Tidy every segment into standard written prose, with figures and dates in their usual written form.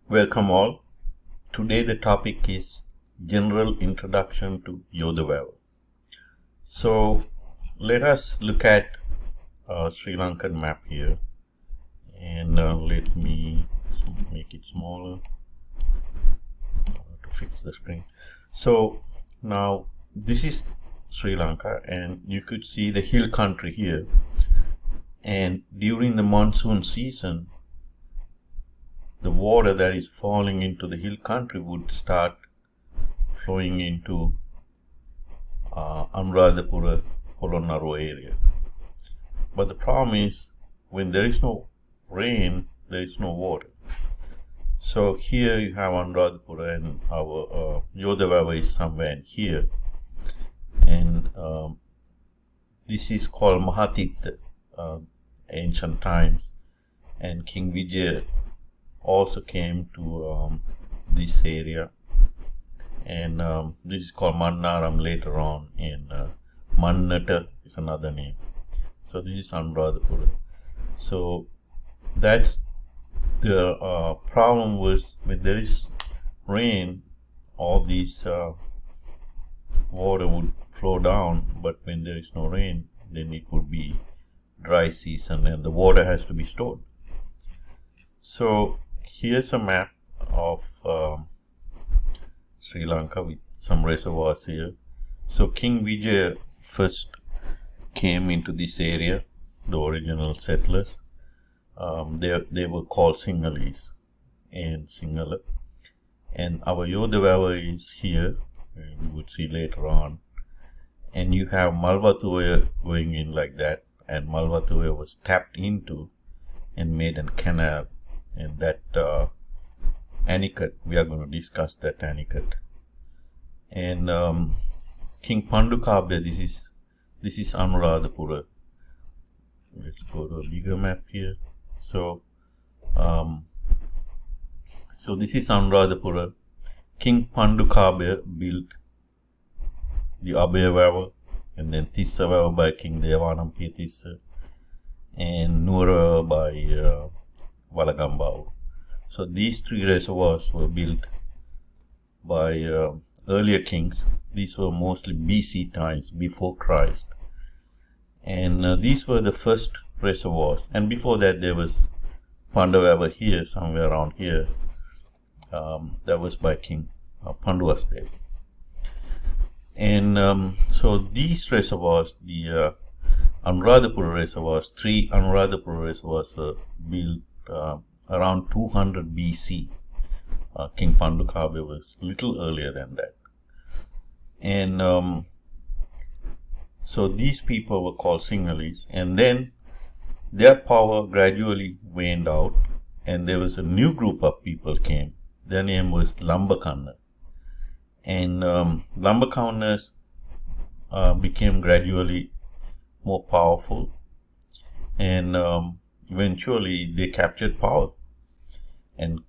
Welcome all. Today the topic is General Introduction to Yodha Wewa. So let us look at Sri Lankan map here, and let me make it smaller to fix the screen. So now this is Sri Lanka, and you could see the hill country here, and during the monsoon season the water that is falling into the hill country would start flowing into Anuradhapura, Polonnaruwa area. But the problem is, when there is no rain, there is no water. So here you have Anuradhapura, and our Yodha Wewa is somewhere in here. And this is called Mahatitha, ancient times. And King Vijaya also came to this area, and this is called Mannaram later on, and Mannata is another name. So this is Anuradhapura. So that's the problem was, when there is rain, all these water would flow down, but when there is no rain, then it would be dry season and the water has to be stored. So here's a map of Sri Lanka with some reservoirs here. So King Vijaya first came into this area, the original settlers. They were called Sinhalese and Sinhala. And our Yodha Wewa is here, you would see later on. And you have Malvathuya going in like that, and Malvathuya was tapped into and made a canal. And that Anicut, we are going to discuss that Anicut. And King Pandukabya, this is Anuradhapura. Let's go to a bigger map here. So this is Anuradhapura. King Pandukabya built the Abhaya Wewa, and then Tissa Wewa by King Devanampiya Tissa, and Nura by Walagambao. So these three reservoirs were built by earlier kings. These were mostly BC times, before Christ. And these were the first reservoirs. And before that there was Pandawewa here, somewhere around here. That was by King Panduwastev. And so these reservoirs, the Anuradhapura reservoirs, three Anuradhapura reservoirs were built around 200 BC. King Pandukabya was little earlier than that. And so these people were called Sinhalese, and then their power gradually waned out, and there was a new group of people came. Their name was Lambakanna. And Lambakannas became gradually more powerful, and eventually they captured power. And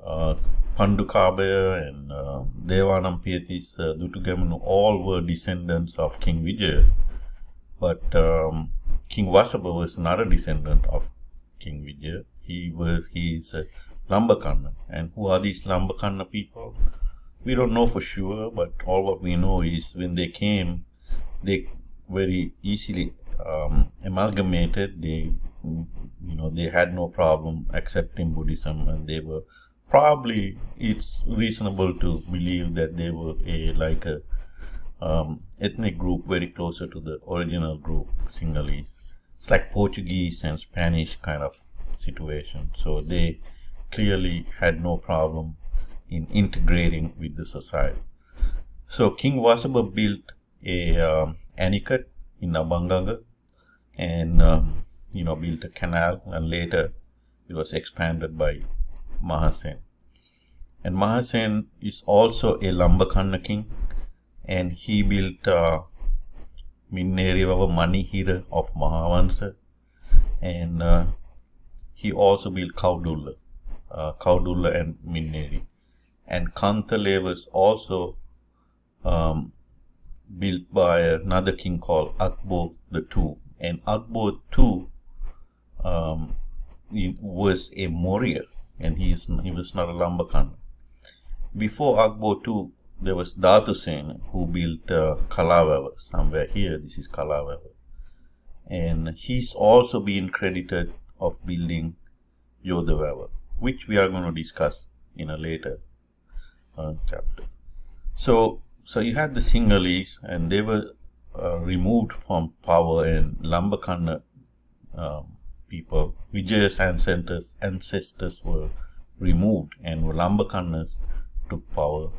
Pandukabya and Devanampiya Tissa, Dutugamanu, all were descendants of King Vijaya. But King Vasabha was not a descendant of King Vijaya. He is a Lambakanna. And who are these Lambakanna people? We don't know for sure, but all what we know is when they came, they very easily amalgamated. They had no problem accepting Buddhism, and they were probably, it's reasonable to believe that they were a ethnic group very closer to the original group, Sinhalese. It's like Portuguese and Spanish kind of situation. So they clearly had no problem in integrating with the society. So King Vasabha built a Anicut in Nabanganga, and built a canal, and later it was expanded by Mahasen. And Mahasen is also a Lambakanna king, and he built Minneri Wewa Manihira of Mahavansa, and he also built Kaudulla and Minneri. And Kantale was also built by another king called Akbo II. And Akbo II was a Maurya. and he was not a Lambakan. Before Akbar too, there was Dhatu Sen who built Kala Wewa somewhere here. This is Kala Wewa, and he's also been credited of building Yodha Wewa, which we are going to discuss in a later chapter. So you had the Sinhalese, and they were removed from power, and Lambakan people, Vijaya's ancestors were removed, and Lambakanas took power.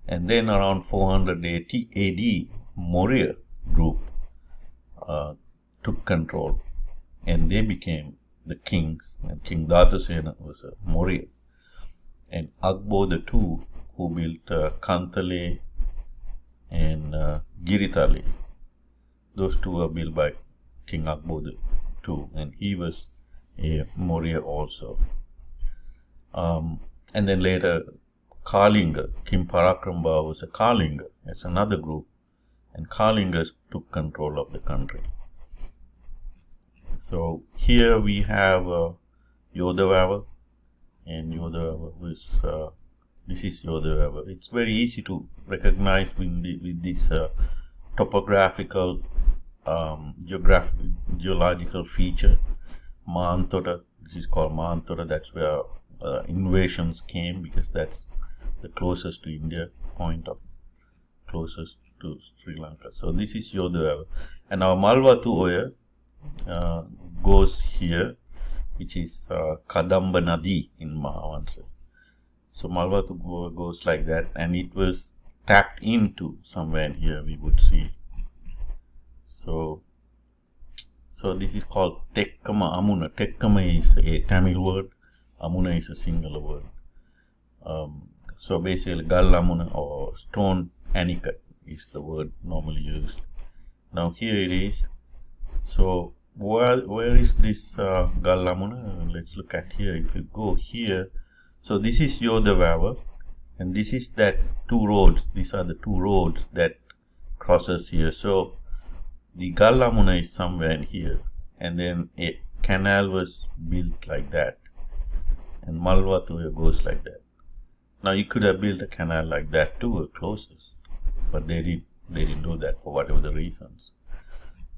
And then around 400 AD, Maurya group took control, and they became the kings. And King Dhatusena was a Maurya, and Akbar the two, who built Kantale and Giritale. Those two were built by King Akbar the two, and he was a Maurya also. And then later, Kalinga, King Parakramba was a Kalinga. It's another group, and Kalingas took control of the country. So here we have Yodha Wewa, and Yodha Wewa is this is Yodha Wewa. It's very easy to recognize with this topographical, geological feature. Maantota, this is called Maantota. That's where invasions came, because that's the closest to India, point of closest to Sri Lanka. So this is Yodha Wewa, and our Malwatu Oya goes here, which is Kadamba Nadi in Mahavansa. So Malwatu goes like that, and it was tapped into somewhere in here, we would see. So this is called Tekkama Amuna. Tekkama is a Tamil word, Amuna is a Sinhala word. So basically, Gal Amuna or stone anicut is the word normally used. Now here it is. So where is this Gal Amuna? Let's look at here. If you go here, so this is Yodha Wewa, and this is that two roads. These are the two roads that crosses here. So the Gal Amuna is somewhere in here, and then a canal was built like that, and Malwatu goes like that. Now you could have built a canal like that too, closest, but they didn't do that for whatever the reasons.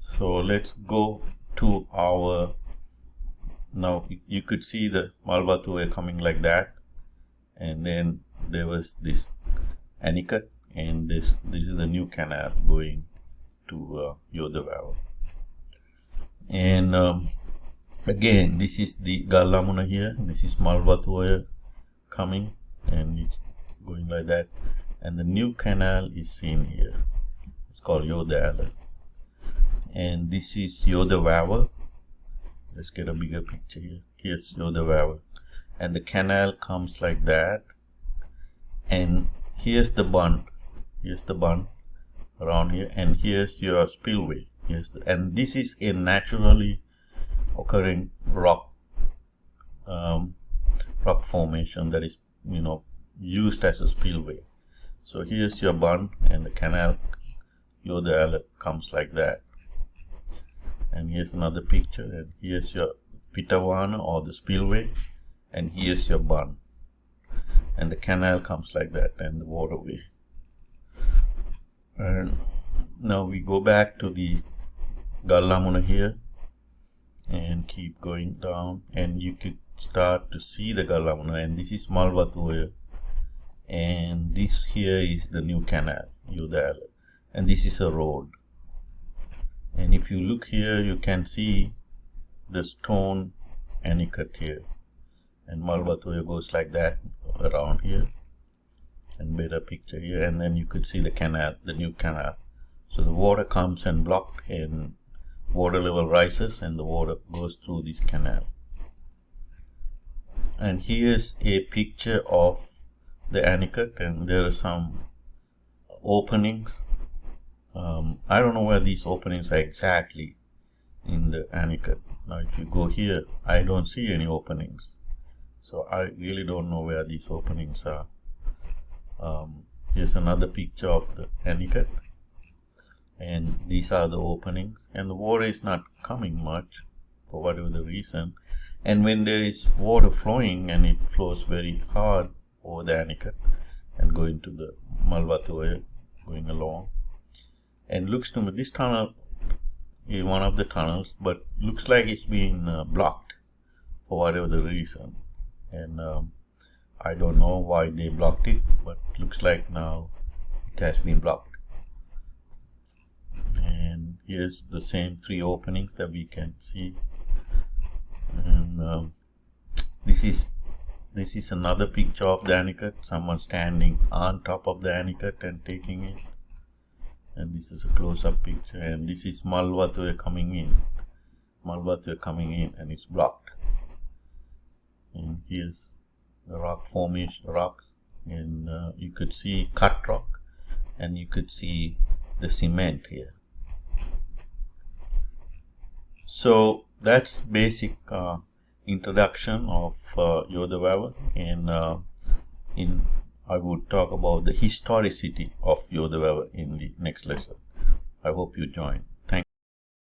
So let's go to our, now you could see the Malwatu coming like that, and then there was this anicut, and this is the new canal going to Yodha Wewa. And again, this is the Gal Amuna here, this is Malwatu coming, and it's going like that, and the new canal is seen here. It's called Yodha Wewa, and this is Yodha Wewa. Let's get a bigger picture here. Here's Yodha Wewa, and the canal comes like that, and here's the bund. Here's the bund around here, and here's your spillway. And this is a naturally occurring rock formation that is, used as a spillway. So here's your bund, and the canal Yodha Wewa comes like that. And here's another picture, and here's your Pitavana or the spillway, and here's your bund, and the canal comes like that, and the waterway. And now we go back to the Gal Amuna here and keep going down, and you could start to see the Gal Amuna, and this is Malwatu, and this here is the new canal, Yodha Wewa, and this is a road. And if you look here, you can see the stone anicut here, and Malwatu goes like that around here, and better picture here, and then you could see the canal, the new canal. So the water comes and blocked, and water level rises, and the water goes through this canal. And here's a picture of the anicut, and there are some openings. I don't know where these openings are exactly in the anicut. Now if you go here, I don't see any openings, so I really don't know where these openings are. Here's another picture of the anicut, and these are the openings, and the water is not coming much for whatever the reason. And when there is water flowing and it flows very hard over the Anicut and going to the Malwatu going along, and looks to me, this tunnel is one of the tunnels, but looks like it's been blocked for whatever the reason. And I don't know why they blocked it, but looks like now it has been blocked. And here's the same 3 openings that we can see. And this is another picture of the Anicut, someone standing on top of the Anicut and taking it. And this is a close-up picture, and this is Malwatu coming in. Malwatu coming in, and it's blocked. And here's the rock formation, rocks, and you could see cut rock, and you could see the cement here. So that's basic introduction of Yodha Wewa, and I would talk about the historicity of Yodha Wewa in the next lesson. I hope you join.